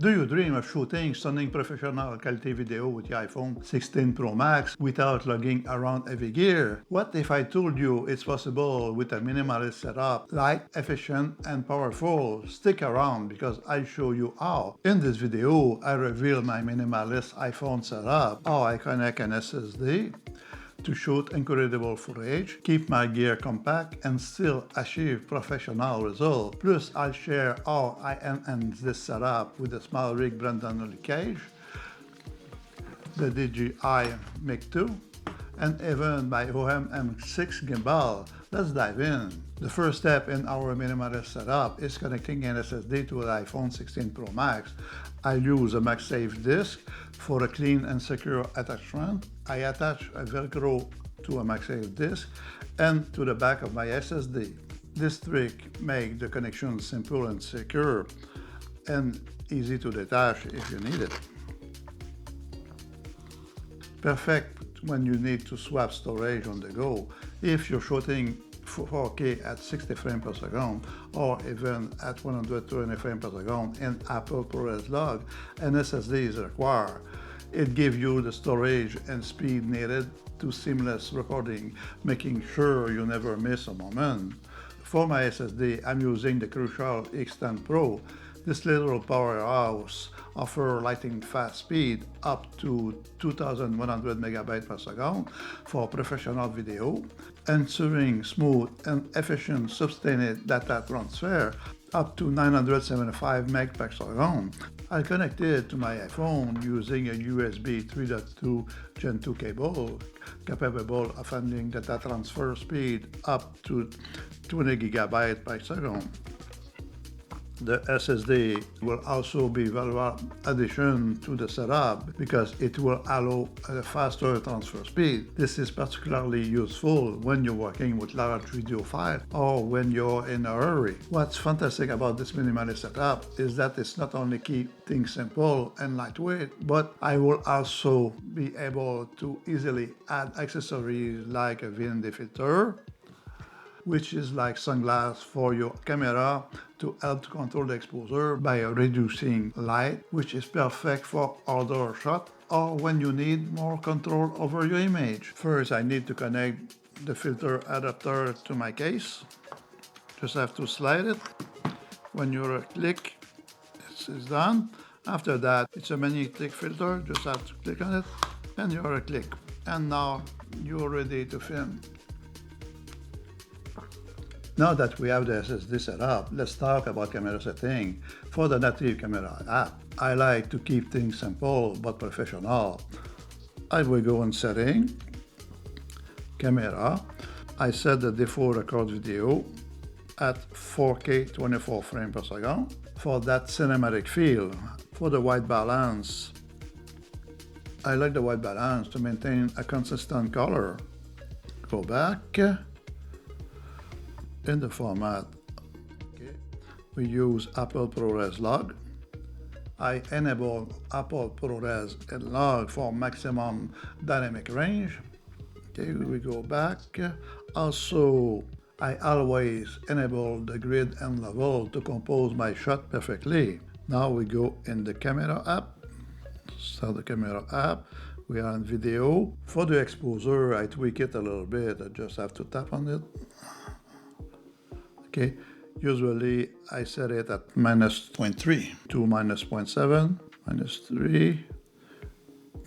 Do you dream of shooting stunning professional quality video with the iPhone 16 Pro Max without lugging around heavy gear? What if I told you it's possible with a minimalist setup, light, efficient, and powerful? Stick around because I'll show you how. In this video, I reveal my minimalist iPhone setup, how I connect an SSD to shoot incredible footage, keep my gear compact, and still achieve professional results. Plus, I'll share how I enhance this setup with the SmallRig Brandon cage, the DJI Mic 2, and even my OM M6 gimbal. Let's dive in. The first step in our minimalist setup is connecting an SSD to an iPhone 16 Pro Max. I use a MagSafe disk for a clean and secure attachment. I attach a Velcro to a MagSafe disk and to the back of my SSD. This trick makes the connection simple and secure and easy to detach if you need it. Perfect when you need to swap storage on the go. If you're shooting 4K at 60 frames per second or even at 120 frames per second in Apple ProRes log, an SSD is required. It gives you the storage and speed needed to seamless recording, making sure you never miss a moment. For my SSD, I'm using the Crucial X10 Pro. This little powerhouse offers lightning fast speed up to 2100 megabytes per second for professional video, ensuring smooth and efficient sustained data transfer up to 975 meg per second. I connected to my iPhone using a USB 3.2 Gen 2 cable capable of handling data transfer speed up to 20 gigabytes per second. The SSD will also be a valuable addition to the setup because it will allow a faster transfer speed. This is particularly useful when you're working with large video files or when you're in a hurry. What's fantastic about this minimalist setup is that it's not only keep things simple and lightweight, but I will also be able to easily add accessories like a VND filter, which is like sunglasses for your camera to help to control the exposure by reducing light, which is perfect for outdoor shot or when you need more control over your image. First, I need to connect the filter adapter to my case. Just have to slide it. When you click, it's done. After that, it's a magnetic filter. Just have to click on it and you're a click. And now you're ready to film. Now that we have the SSD set up, let's talk about camera setting. For the native camera app, I like to keep things simple but professional. I will go in setting, camera. I set the default record video at 4K 24 frames per second for that cinematic feel. For the white balance, I like the white balance to maintain a consistent color. Go back. In the format, okay, we use Apple ProRes log. I enable Apple ProRes and log for maximum dynamic range. Okay, we go back. Also, I always enable the grid and level to compose my shot perfectly. Now we go in the camera app. Start the camera app. We are in video. For the exposure, I tweak it a little bit. I just have to tap on it. Okay, usually I set it at minus 0.3 to minus 0.7, minus 3,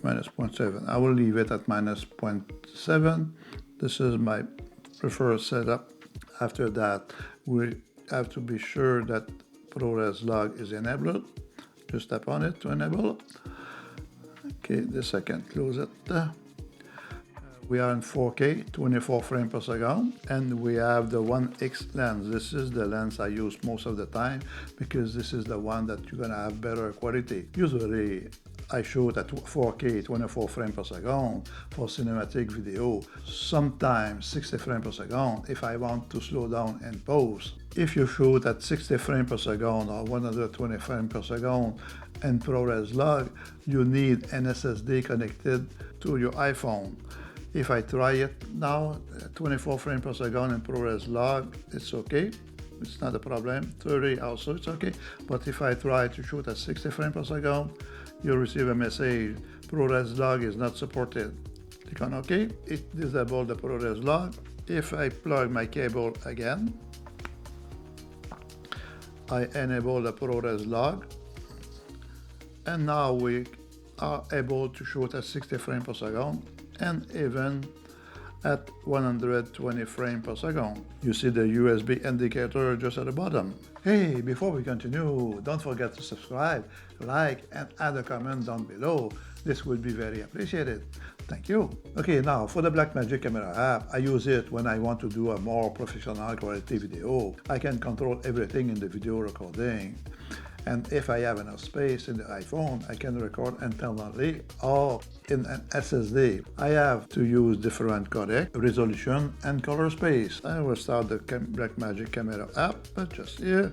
minus 0.7. I will leave it at minus 0.7. This is my preferred setup. After that, we have to be sure that ProRes log is enabled. Just tap on it to enable it. Okay, this I can close it. We are in 4K, 24 frames per second, and we have the 1X lens. This is the lens I use most of the time because this is the one that you're gonna have better quality. Usually, I shoot at 4K, 24 frames per second for cinematic video, sometimes 60 frames per second if I want to slow down and pause. If you shoot at 60 frames per second or 120 frames per second in ProRes log, you need an SSD connected to your iPhone. If I try it now, 24 frames per second in ProRes log, it's okay. it's not a problem. 30 also, it's okay. But if I try to shoot at 60 frames per second, you'll receive a message, ProRes log is not supported. Click on OK. It disables the ProRes log. If I plug my cable again, I enable the ProRes log, and now we are able to shoot at 60 frames per second and even at 120 frames per second. You see the USB indicator just at the bottom. Hey, before we continue, don't forget to subscribe, like, and add a comment down below. This would be very appreciated. Thank you. Okay, now for the Blackmagic Camera app, I use it when I want to do a more professional quality video. I can control everything in the video recording. And if I have enough space in the iPhone, I can record internally or in an SSD. I have to use different codec, resolution, and color space. I will start the Blackmagic Camera app, just here.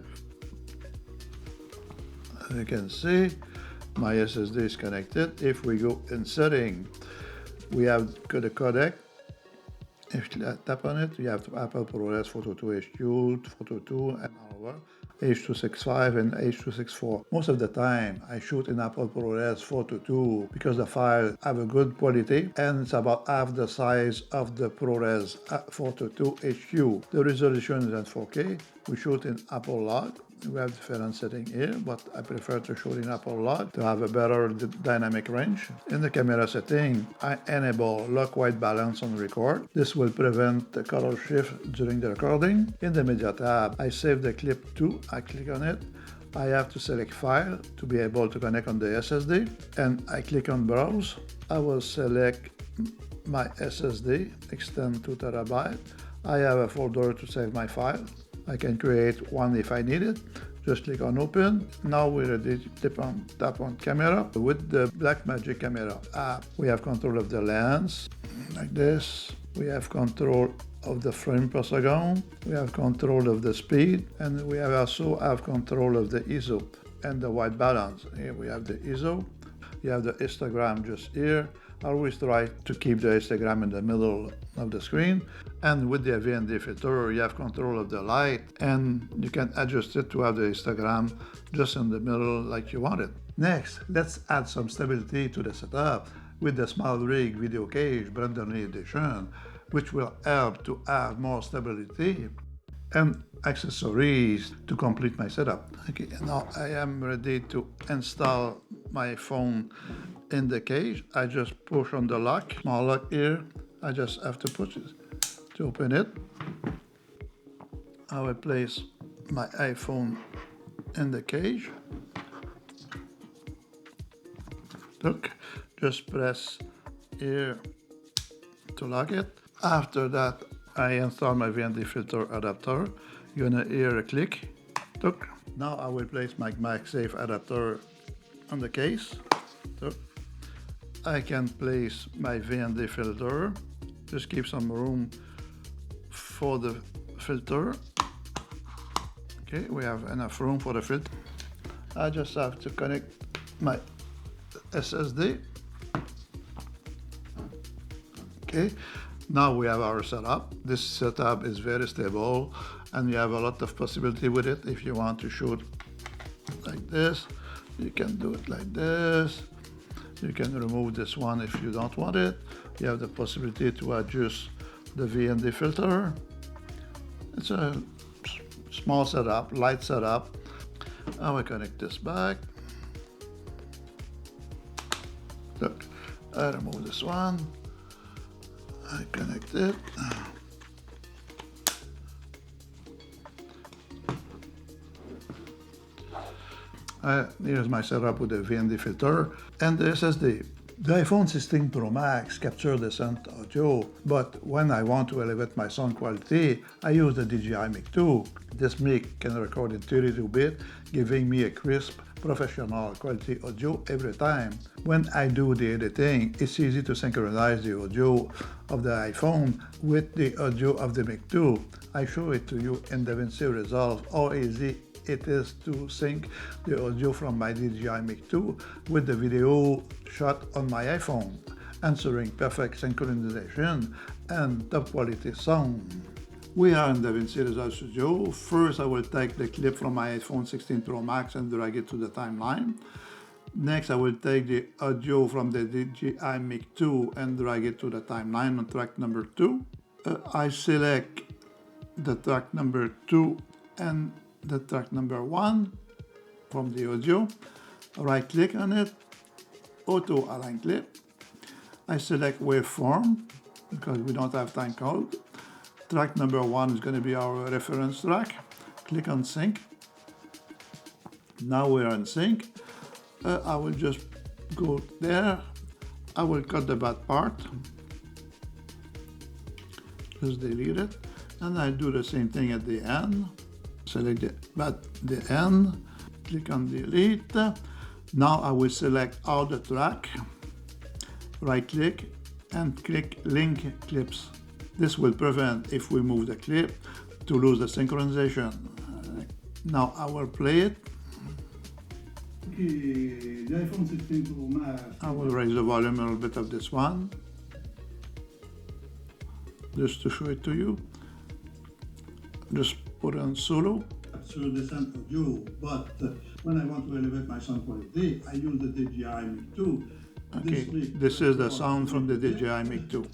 As you can see, my SSD is connected. If we go in setting, we have the codec. If you tap on it, you have Apple ProRes Photo 2 HQ, Photo 2, and over. H.265 and H.264. Most of the time, I shoot in Apple ProRes Photo 2 because the files have a good quality and it's about half the size of the ProRes Photo 2 HQ. The resolution is at 4K. We shoot in Apple Log. We have different settings here, but I prefer to shoot in Apple Log to have a better dynamic range. In the camera setting, I enable lock white balance on record. This will prevent the color shift during the recording. In the Media tab, I save the clip to. I click on it. I have to select File to be able to connect on the SSD, and I click on Browse. I will select my SSD, extend 2 TB. I have a folder to save my file. I can create one if I need it. Just click on Open. Now we're ready to tap on Camera. With the Blackmagic Camera app, we have control of the lens, like this. We have control of the frame per second. We have control of the speed, and we also have control of the ISO and the white balance. Here we have the ISO. You have the histogram just here. Always try to keep the histogram in the middle of the screen. And with the VND filter, you have control of the light, and you can adjust it to have the histogram just in the middle like you want it. Next, let's add some stability to the setup with the SmileRig Video Cage Brandon Lee Edition, which will help to have more stability and accessories to complete my setup. Okay, now I am ready to install my phone in the cage. I just push on the lock, small lock here. I just have to push it to open it. I will place my iPhone in the cage. Look, just press here to lock it. After that, I install my VND filter adapter. You're gonna hear a click. Look. Now I will place my MagSafe adapter on the case. Look. I can place my VND filter. Just keep some room for the filter. Okay, we have enough room for the filter. I just have to connect my SSD. Okay, now we have our setup. This setup is very stable and you have a lot of possibility with it. If you want to shoot like this, you can do it like this. You can remove this one if you don't want it. You have the possibility to adjust the VND filter. It's a small setup, light setup. I will connect this back. Look, I remove this one. I connect it. Here's my setup with the VND filter and the SSD. The iPhone 16 Pro Max captures decent audio, but when I want to elevate my sound quality, I use the DJI Mic 2. This mic can record in 32-bit, giving me a crisp, professional quality audio every time. When I do the editing, it's easy to synchronize the audio of the iPhone with the audio of the Mic 2. I show it to you in DaVinci Resolve how easy it is to sync the audio from my DJI Mic 2 with the video shot on my iPhone, ensuring perfect synchronization and top quality sound. We are in DaVinci Resolve Studio. First, I will take the clip from my iPhone 16 Pro Max and drag it to the timeline. Next, I will take the audio from the DJI Mic 2 and drag it to the timeline on track number 2. I select the track number 2 and the track number 1 from the audio. Right click on it, auto align clip. I select waveform because we don't have time code. Track number 1 is going to be our reference track. Click on sync. Now we're in sync. I will just go there. I will cut the bad part. Just delete it. And I do the same thing at the end. Select the end. Click on delete. Now I will select all the track. Right click and click link clips. This will prevent, if we move the clip, to lose the synchronization. Now I will play it. Okay, the iPhone 16 Pro Max. I will raise the volume a little bit of this one, just to show it to you. Just put on solo. Sur descent audio, but when I want to elevate my sound quality, I use the DJI Mic 2. Okay, this is the sound from the DJI Mic 2.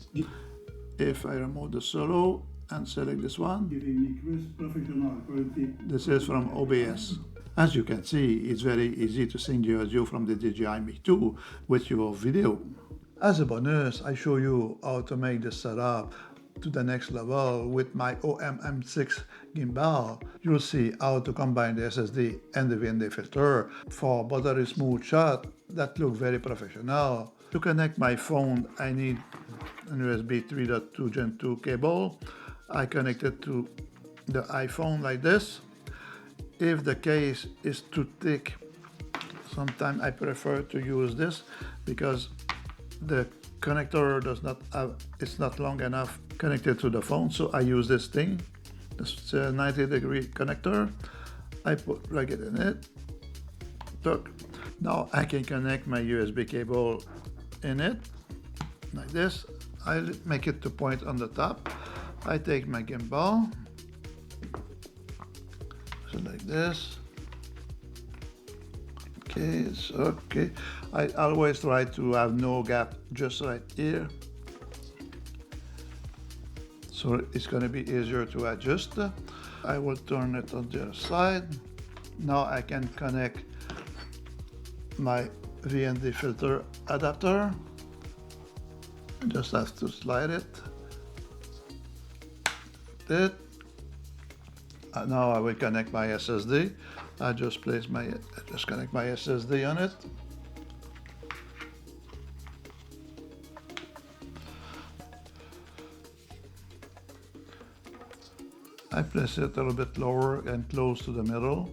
If I remove the solo and select this one, Giving me crisp professional quality. this is from OBS. As you can see, it's very easy to sync the audio from the DJI Mic 2 with your video. As a bonus, I show you how to make the setup to the next level with my OM M6 gimbal. You'll see how to combine the SSD and the VND filter for buttery smooth shot that look very professional. To connect my phone, I need an USB 3.2 Gen 2 cable. I connect it to the iPhone like this. If the case is too thick, sometimes I prefer to use this because the connector does not have, it's not long enough connected to the phone, so I use this thing. It's a 90-degree connector. I plug it in it. Look, now I can connect my USB cable in it like this. I make it to point on the top. I take my gimbal. So like this. Okay, it's okay. I always try to have no gap just right here. So it's going to be easier to adjust. I will turn it on the other side. Now I can connect my VND filter adapter. I just have to slide it. That. Now I will connect my SSD. I just connect my SSD on it. I place it a little bit lower and close to the middle.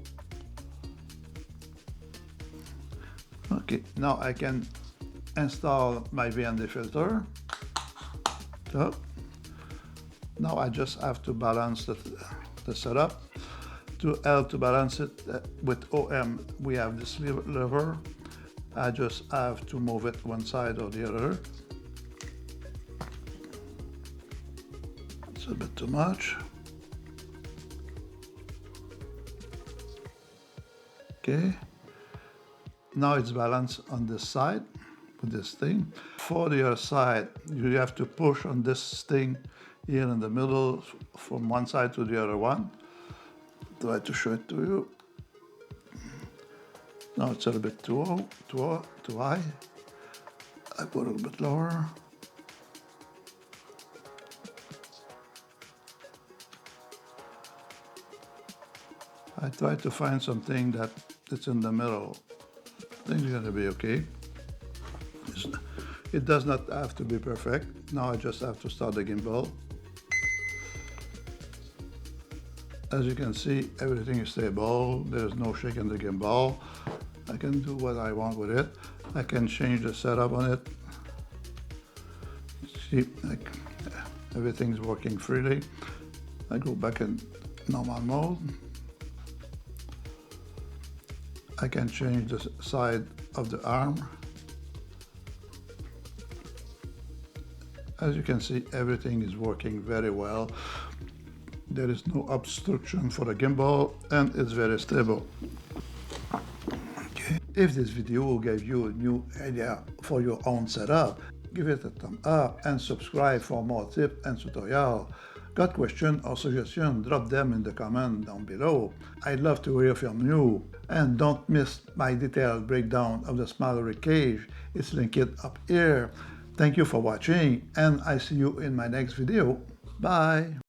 Okay, now I can install my VND filter. So, now I just have to balance the setup. To help to balance it with OM, we have this lever. I just have to move it one side or the other. It's a bit too much. Okay. Now it's balanced on this side with this thing. For the other side, you have to push on this thing here in the middle from one side to the other one. Try to show it to you. Now it's a little bit too high. I put a little bit lower. I try to find something that's in the middle. I think it's going to be okay. It does not have to be perfect. Now I just have to start the gimbal. As you can see, everything is stable. There's no shake in the gimbal. I can do what I want with it. I can change the setup on it. See, like, everything's working freely. I go back in normal mode. I can change the side of the arm. As you can see, everything is working very well. There is no obstruction for the gimbal and it's very stable. Okay. If this video gave you a new idea for your own setup, give it a thumb up and subscribe for more tips and tutorials. Got questions or suggestions? Drop them in the comment down below. I'd love to hear from you. And don't miss my detailed breakdown of the smaller rig cage. It's linked up here. Thank you for watching and I see you in my next video. Bye!